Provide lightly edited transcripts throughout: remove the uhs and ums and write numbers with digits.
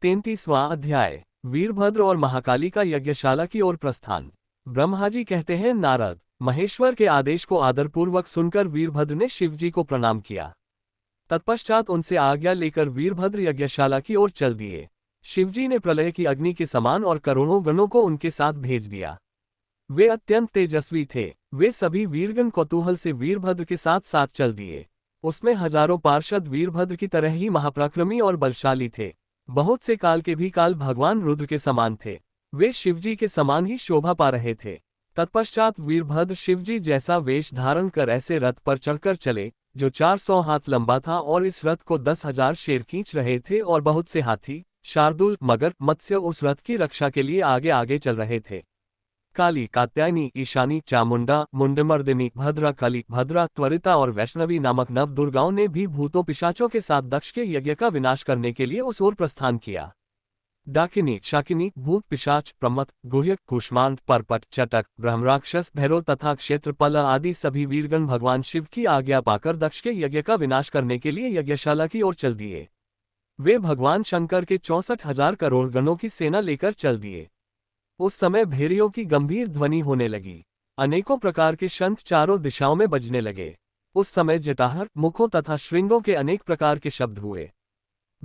33वां अध्याय। वीरभद्र और महाकाली का यज्ञशाला की ओर प्रस्थान। ब्रह्मा जी कहते हैं, नारद, महेश्वर के आदेश को आदरपूर्वक सुनकर वीरभद्र ने शिवजी को प्रणाम किया। तत्पश्चात उनसे आज्ञा लेकर वीरभद्र यज्ञशाला की ओर चल दिए। शिवजी ने प्रलय की अग्नि के समान और करोड़ों गणों को उनके साथ भेज दिया। वे अत्यंत तेजस्वी थे। वे सभी वीरगण कौतूहल से वीरभद्र के साथ साथ चल दिए। उसमें हजारों पार्षद वीरभद्र की तरह ही महापराक्रमी और बलशाली थे। बहुत से काल के भी काल भगवान रुद्र के समान थे। वे शिवजी के समान ही शोभा पा रहे थे। तत्पश्चात वीरभद्र शिवजी जैसा वेश धारण कर ऐसे रथ पर चढ़कर चले जो 400 हाथ लंबा था, और इस रथ को 10,000 शेर खींच रहे थे, और बहुत से हाथी, शार्दूल, मगर, मत्स्य उस रथ की रक्षा के लिए आगे आगे चल रहे थे। काली, कात्यायनी, ईशानी, चामुंडा, मुंडमर्दिनी, भद्रकाली, भद्रा, त्वरिता और वैष्णवी नामक नव दुर्गाओं ने भी भूतों पिशाचों के साथ दक्ष के यज्ञ का विनाश करने के लिए उस ओर प्रस्थान किया। डाकिनी, शाकिनी, भूत पिशाच, प्रमथ, गुह्यक, कुष्मांड, परपट, चटक, ब्रह्मराक्षस, भैरव तथा क्षेत्रपाल आदि सभी वीरगण भगवान शिव की आज्ञा पाकर दक्ष के यज्ञ का विनाश करने के लिए यज्ञशाला की ओर चल दिए। वे भगवान शंकर के 64,000 करोड़ गणों की सेना लेकर चल दिए। उस समय भेरियों की गंभीर ध्वनि होने लगी। अनेकों प्रकार के शंख चारों दिशाओं में बजने लगे। उस समय जटाहर, मुखों तथा श्रृंगों के अनेक प्रकार के शब्द हुए।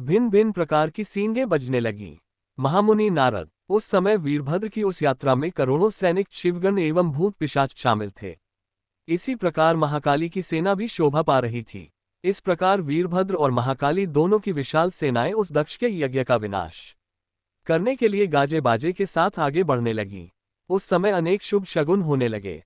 भिन्न भिन्न प्रकार की सींगें बजने लगीं। महामुनि नारद, उस समय वीरभद्र की उस यात्रा में करोड़ों सैनिक, शिवगण एवं भूत पिशाच शामिल थे। इसी प्रकार महाकाली की सेना भी शोभा पा रही थी। इस प्रकार वीरभद्र और महाकाली दोनों की विशाल सेनाएं उस दक्ष के यज्ञ का विनाश करने के लिए गाजे बाजे के साथ आगे बढ़ने लगी। उस समय अनेक शुभ शगुन होने लगे।